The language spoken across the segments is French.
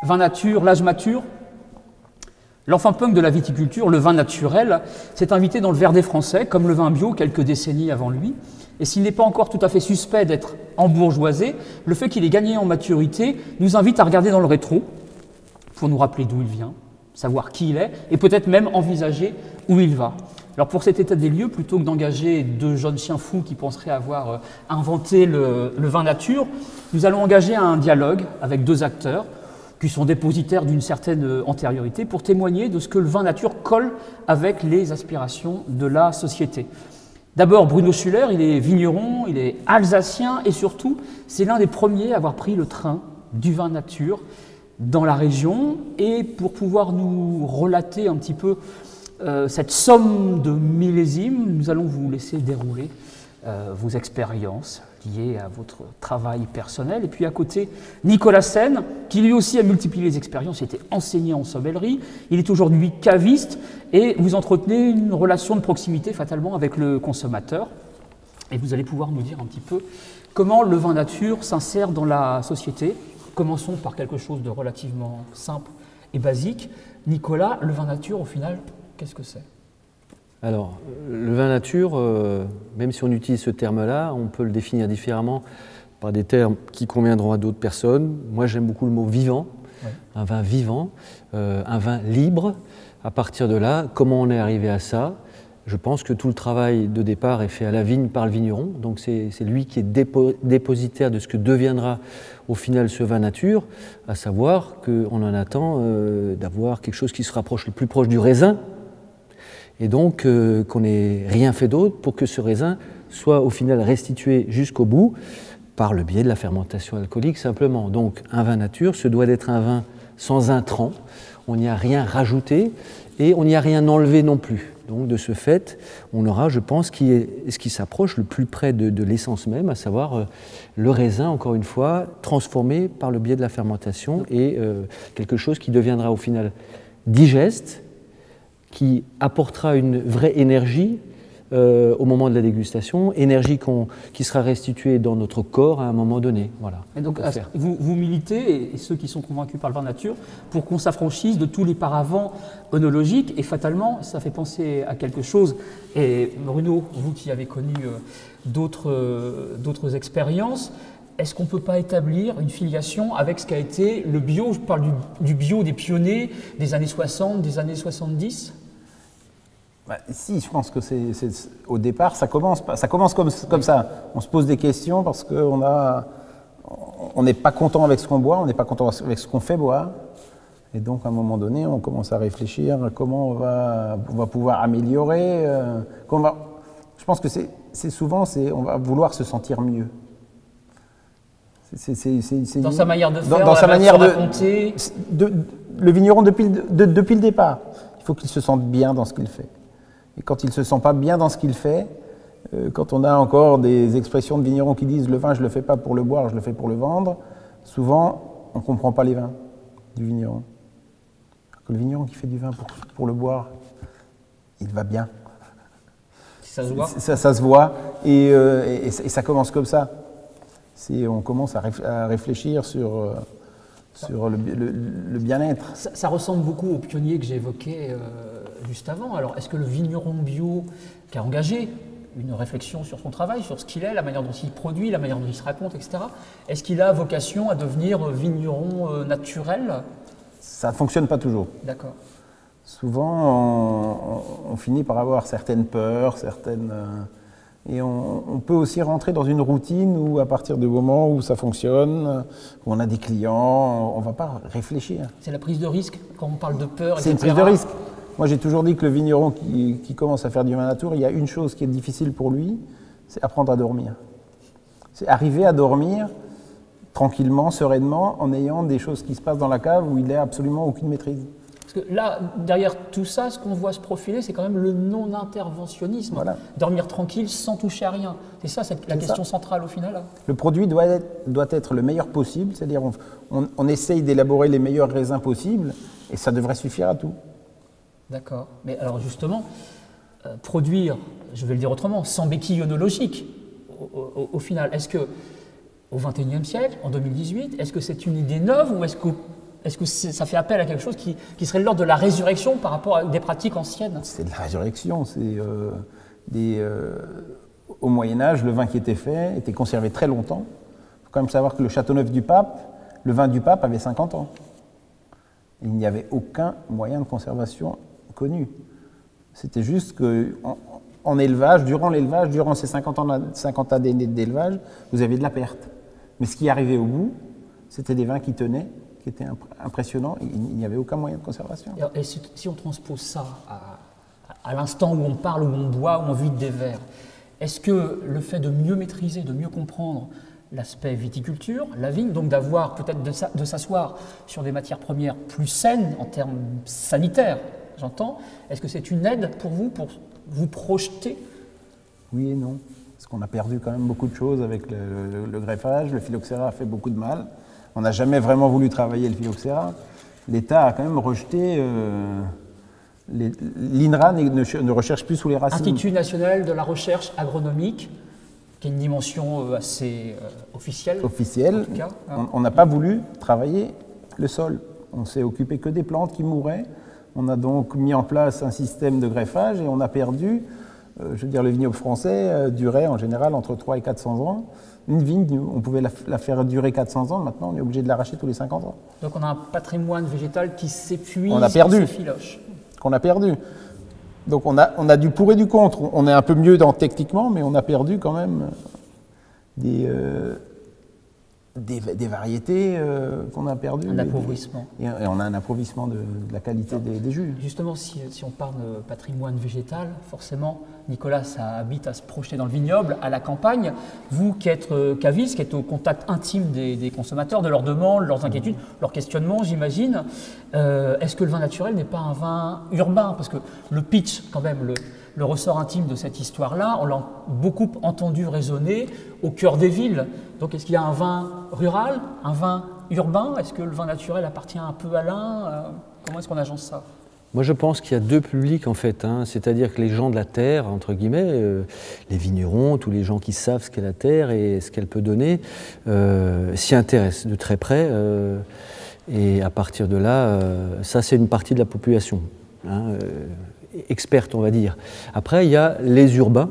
Vin nature, l'âge mature. L'enfant punk de la viticulture, le vin naturel, s'est invité dans le verre des Français, comme le vin bio quelques décennies avant lui. Et s'il n'est pas encore tout à fait suspect d'être embourgeoisé, le fait qu'il ait gagné en maturité nous invite à regarder dans le rétro pour nous rappeler d'où il vient, savoir qui il est et peut-être même envisager où il va. Alors pour cet état des lieux, plutôt que d'engager deux jeunes chiens fous qui penseraient avoir inventé le vin nature, nous allons engager un dialogue avec deux acteurs qui sont dépositaires d'une certaine antériorité pour témoigner de ce que le vin nature colle avec les aspirations de la société. D'abord, Bruno Schuller, il est vigneron, il est alsacien et surtout, c'est l'un des premiers à avoir pris le train du vin nature dans la région. Et pour pouvoir nous relater un petit peu cette somme de millésimes, nous allons vous laisser dérouler vos expériences liées à votre travail personnel. Et puis à côté, Nicolas Seine, qui lui aussi a multiplié les expériences, il était enseignant en sommellerie, il est aujourd'hui caviste, et vous entretenez une relation de proximité fatalement avec le consommateur. Et vous allez pouvoir nous dire un petit peu comment le vin nature s'insère dans la société. Commençons par quelque chose de relativement simple et basique. Nicolas, le vin nature, au final, qu'est-ce que c'est ? Alors, le vin nature, même si on utilise ce terme-là, on peut le définir différemment par des termes qui conviendront à d'autres personnes. Moi, j'aime beaucoup le mot vivant, ouais. Un vin vivant, un vin libre. À partir de là, comment on est arrivé à ça ? Je pense que tout le travail de départ est fait à la vigne par le vigneron, donc c'est lui qui est dépositaire de ce que deviendra au final ce vin nature, à savoir qu'on en attend d'avoir quelque chose qui se rapproche le plus proche du raisin, et donc qu'on n'ait rien fait d'autre pour que ce raisin soit au final restitué jusqu'au bout par le biais de la fermentation alcoolique simplement. Donc un vin nature, ce doit être un vin sans intrants, on n'y a rien rajouté et on n'y a rien enlevé non plus. Donc de ce fait, on aura, je pense, ce qui s'approche le plus près de l'essence même, à savoir le raisin, encore une fois, transformé par le biais de la fermentation et quelque chose qui deviendra au final digeste, qui apportera une vraie énergie au moment de la dégustation, énergie qui sera restituée dans notre corps à un moment donné. Voilà. Et donc, vous militez, et ceux qui sont convaincus par le vin nature, pour qu'on s'affranchisse de tous les paravents œnologiques, et fatalement, ça fait penser à quelque chose. Et Bruno, vous qui avez connu d'autres expériences, est-ce qu'on ne peut pas établir une filiation avec ce qu'a été le bio? Je parle du bio des pionniers des années 60, des années 70. Bah, si, je pense que au départ, ça commence comme ça. On se pose des questions parce qu'on n'est pas content avec ce qu'on boit, on n'est pas content avec ce qu'on fait boire. Et donc, à un moment donné, on commence à réfléchir à comment on va pouvoir améliorer. Je pense que c'est souvent, on va vouloir se sentir mieux. Dans sa manière de faire, dans sa manière de raconter. Le vigneron, depuis le départ, il faut qu'il se sente bien dans ce qu'il fait. Et quand il ne se sent pas bien dans ce qu'il fait, quand on a encore des expressions de vignerons qui disent « le vin, je ne le fais pas pour le boire, je le fais pour le vendre », souvent, on ne comprend pas les vins du vigneron. Le vigneron qui fait du vin pour le boire, il va bien. Ça se voit. Ça se voit, et ça commence comme ça. On commence à réfléchir sur le bien-être. Ça ressemble beaucoup aux pionniers que j'évoquais juste avant. Alors, est-ce que le vigneron bio qui a engagé une réflexion sur son travail, sur ce qu'il est, la manière dont il produit, la manière dont il se raconte, etc., est-ce qu'il a vocation à devenir vigneron naturel? Ça ne fonctionne pas toujours. D'accord. Souvent, on finit par avoir certaines peurs, et on peut aussi rentrer dans une routine où, à partir du moment où ça fonctionne, où on a des clients, on ne va pas réfléchir. C'est la prise de risque quand on parle de peur, etc. C'est une prise de risque. Moi, j'ai toujours dit que le vigneron qui commence à faire du vin nature, il y a une chose qui est difficile pour lui, c'est apprendre à dormir. C'est arriver à dormir tranquillement, sereinement, en ayant des choses qui se passent dans la cave où il n'a absolument aucune maîtrise. Parce que là, derrière tout ça, ce qu'on voit se profiler, c'est quand même le non-interventionnisme. Voilà. Dormir tranquille sans toucher à rien. C'est ça, la question centrale au final. Le produit doit être le meilleur possible, c'est-à-dire on essaye d'élaborer les meilleurs raisins possibles et ça devrait suffire à tout. D'accord. Mais alors justement, produire, je vais le dire autrement, sans béquille œnologique, au final? Est-ce que au XXIe siècle, en 2018, est-ce que c'est une idée neuve ou est-ce que ça fait appel à quelque chose qui serait l'ordre de la résurrection par rapport à des pratiques anciennes? C'est de la résurrection. Au Moyen-Âge, le vin qui était fait était conservé très longtemps. Il faut quand même savoir que le Châteauneuf du Pape, le vin du Pape avait 50 ans. Il n'y avait aucun moyen de conservation connu. C'était juste qu'en élevage, durant ces 50 années d'élevage, vous avez de la perte. Mais ce qui arrivait au bout, c'était des vins qui tenaient, qui étaient impressionnants. Il n'y avait aucun moyen de conservation. Et si on transpose ça à l'instant où on parle, où on boit, où on vide des verres, est-ce que le fait de mieux maîtriser, de mieux comprendre l'aspect viticulture, la vigne, donc d'avoir peut-être de s'asseoir sur des matières premières plus saines en termes sanitaires, j'entends, est-ce que c'est une aide pour vous projeter? Oui et non, parce qu'on a perdu quand même beaucoup de choses avec le greffage. Le phylloxéra a fait beaucoup de mal. On n'a jamais vraiment voulu travailler le phylloxéra. L'État a quand même rejeté... L'INRA ne recherche plus sous les racines. Institut national de la recherche agronomique, qui est une dimension assez officielle. Officielle. En tout cas, hein. On n'a pas voulu travailler le sol. On s'est occupé que des plantes qui mouraient. On a donc mis en place un système de greffage et on a perdu, le vignoble français durait en général entre 300 et 400 ans. Une vigne, on pouvait la faire durer 400 ans, maintenant on est obligé de l'arracher tous les 50 ans. Donc on a un patrimoine végétal qui s'épuise, on a perdu. qui s'effiloche. Qu'on a perdu. Donc on a du pour et du contre. On est un peu mieux techniquement, mais on a perdu quand même des variétés qu'on a perdues. Un appauvrissement. Et on a un appauvrissement de la qualité des jus. Justement, si on parle de patrimoine végétal, forcément, Nicolas, ça habite à se projeter dans le vignoble, à la campagne. Vous qui êtes caviste, qui êtes au contact intime des consommateurs, de leurs demandes, leurs inquiétudes, leurs questionnements, j'imagine, est-ce que le vin naturel n'est pas un vin urbain? Parce que le pitch, quand même, le ressort intime de cette histoire-là, on l'a beaucoup entendu résonner au cœur des villes. Donc est-ce qu'il y a un vin rural, un vin urbain? Est-ce que le vin naturel appartient un peu à l'un? Comment est-ce qu'on agence ça? Moi, je pense qu'il y a deux publics, en fait. C'est-à-dire que les gens de la terre, entre guillemets, les vignerons, tous les gens qui savent ce qu'est la terre et ce qu'elle peut donner, s'y intéressent de très près. Et à partir de là, ça, c'est une partie de la population, experte, on va dire. Après, il y a les urbains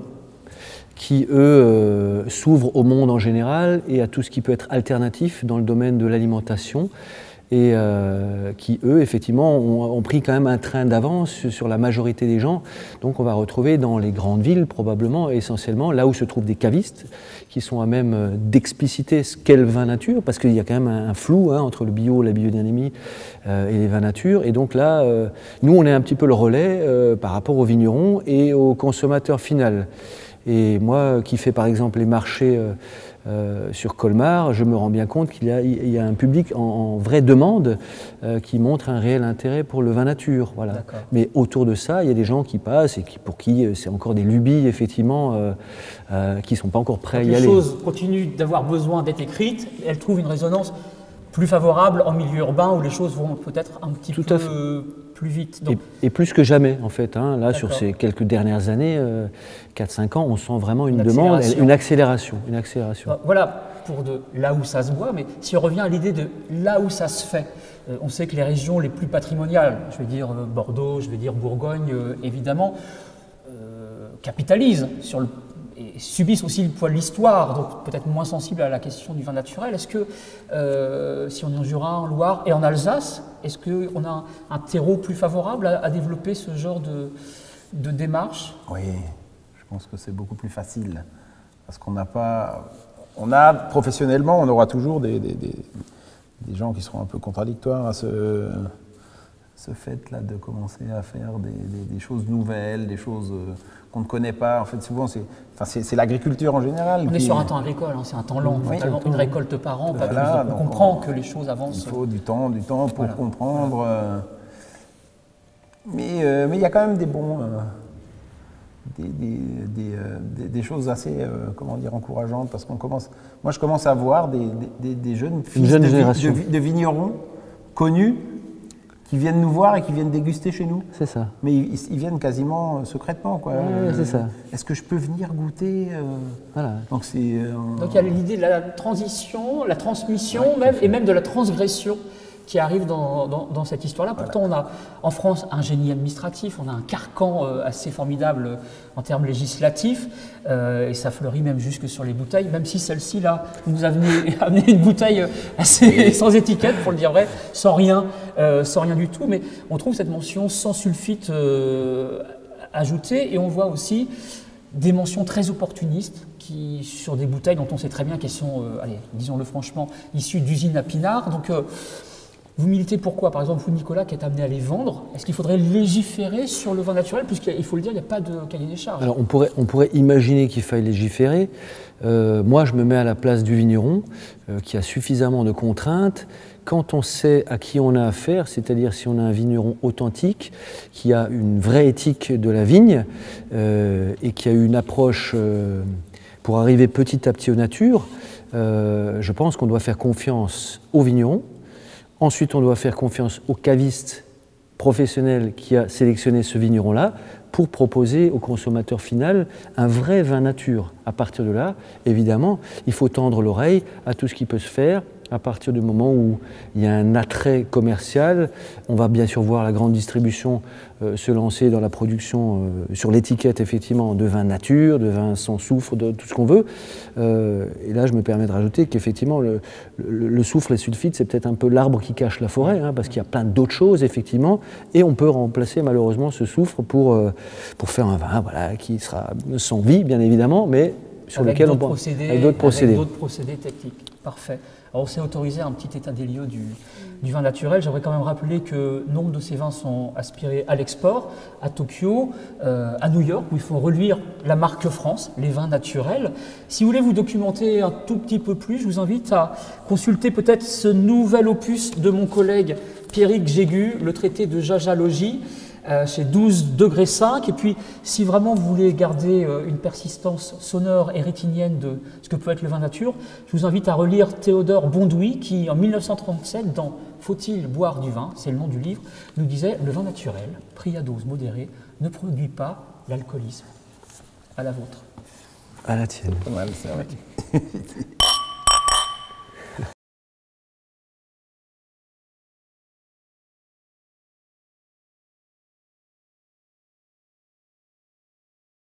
qui, eux, s'ouvrent au monde en général et à tout ce qui peut être alternatif dans le domaine de l'alimentation et qui, eux, effectivement, ont pris quand même un train d'avance sur la majorité des gens. Donc on va retrouver dans les grandes villes, probablement, essentiellement, là où se trouvent des cavistes, qui sont à même d'expliciter ce qu'est le vin nature, parce qu'il y a quand même un flou entre le bio, la biodynamie et les vins nature. Et donc là, nous, on est un petit peu le relais par rapport aux vignerons et au consommateur final. Et moi, qui fais par exemple les marchés sur Colmar, je me rends bien compte qu'il y a un public en vraie demande qui montre un réel intérêt pour le vin nature. Voilà. Mais autour de ça, il y a des gens qui passent et pour qui c'est encore des lubies, effectivement, qui ne sont pas encore prêts à y aller. Les choses continuent d'avoir besoin d'être écrites, elles trouvent une résonance plus favorable en milieu urbain où les choses vont peut-être un petit peu plus vite. Donc... Et plus que jamais, en fait. Là, sur ces quelques dernières années, 4-5 ans, on sent vraiment une demande, une accélération. Voilà pour là où ça se boit, mais si on revient à l'idée de là où ça se fait, on sait que les régions les plus patrimoniales, je vais dire Bordeaux, je vais dire Bourgogne, évidemment, capitalisent et subissent aussi le poids de l'histoire, donc peut-être moins sensibles à la question du vin naturel. Est-ce que, si on est en Jura, en Loire et en Alsace, est-ce qu'on a un terreau plus favorable à développer ce genre de démarche? Oui, je pense que c'est beaucoup plus facile, parce qu'on n'a pas... professionnellement, on aura toujours des gens qui seront un peu contradictoires à ce fait-là de commencer à faire des choses nouvelles, des choses qu'on ne connaît pas. En fait, souvent, c'est l'agriculture en général. On est sur un temps agricole, c'est un temps long, une récolte par an, pas voilà, plus. On comprend que les choses avancent. Il faut du temps pour comprendre. Mais il y a quand même des bons... des choses assez encourageantes, parce moi je commence à voir des jeunes fils de vignerons connus qui viennent nous voir et qui viennent déguster chez nous. C'est ça. Mais ils viennent quasiment secrètement, quoi. Ouais, c'est ça. Est-ce que je peux venir goûter Voilà. Donc c'est. Donc il y a l'idée de la transition, la transmission même, et même de la transgression qui arrive dans cette histoire-là. Pourtant, on a en France un génie administratif, on a un carcan assez formidable en termes législatifs, et ça fleurit même jusque sur les bouteilles, même si celle-ci, là, nous a amené une bouteille assez sans étiquette, pour le dire vrai, sans rien du tout, mais on trouve cette mention sans sulfite ajoutée, et on voit aussi des mentions très opportunistes sur des bouteilles dont on sait très bien qu'elles sont, allez, disons-le franchement, issues d'usines à Pinard. Donc, vous militez pourquoi? Par exemple, vous, Nicolas, qui êtes amené à les vendre, est-ce qu'il faudrait légiférer sur le vin naturel? Puisqu'il faut le dire, il n'y a pas de cahier des charges. Alors, on pourrait imaginer qu'il faille légiférer. Moi, je me mets à la place du vigneron, qui a suffisamment de contraintes. Quand on sait à qui on a affaire, c'est-à-dire si on a un vigneron authentique, qui a une vraie éthique de la vigne, et qui a eu une approche pour arriver petit à petit aux natures, je pense qu'on doit faire confiance au vigneron. Ensuite, on doit faire confiance au caviste professionnel qui a sélectionné ce vigneron-là pour proposer au consommateur final un vrai vin nature. À partir de là, évidemment, il faut tendre l'oreille à tout ce qui peut se faire. À partir du moment où il y a un attrait commercial, on va bien sûr voir la grande distribution se lancer dans la production sur l'étiquette effectivement de vin nature, de vin sans soufre, de tout ce qu'on veut. Et là, je me permets de rajouter qu'effectivement le soufre et le sulfite, c'est peut-être un peu l'arbre qui cache la forêt, hein, parce qu'il y a plein d'autres choses effectivement, et on peut remplacer malheureusement ce soufre pour faire un vin, voilà, qui sera sans vie bien évidemment, mais sur lequel on peut avec d'autres procédés techniques. Parfait. Alors, on s'est autorisé un petit état des lieux du vin naturel. J'aimerais quand même rappeler que nombre de ces vins sont aspirés à l'export, à Tokyo, à New York, où il faut reluire la marque France, les vins naturels. Si vous voulez vous documenter un tout petit peu plus, je vous invite à consulter peut-être ce nouvel opus de mon collègue Pierrick Jégu, le traité de jajalogie, chez 12°5. Et puis, si vraiment vous voulez garder une persistance sonore et rétinienne de ce que peut être le vin nature, je vous invite à relire Théodore Bondouy qui, en 1937, dans Faut-il boire du vin, c'est le nom du livre, nous disait « Le vin naturel, pris à dose modérée, ne produit pas l'alcoolisme. » À la vôtre. À la tienne. Ouais, c'est vrai.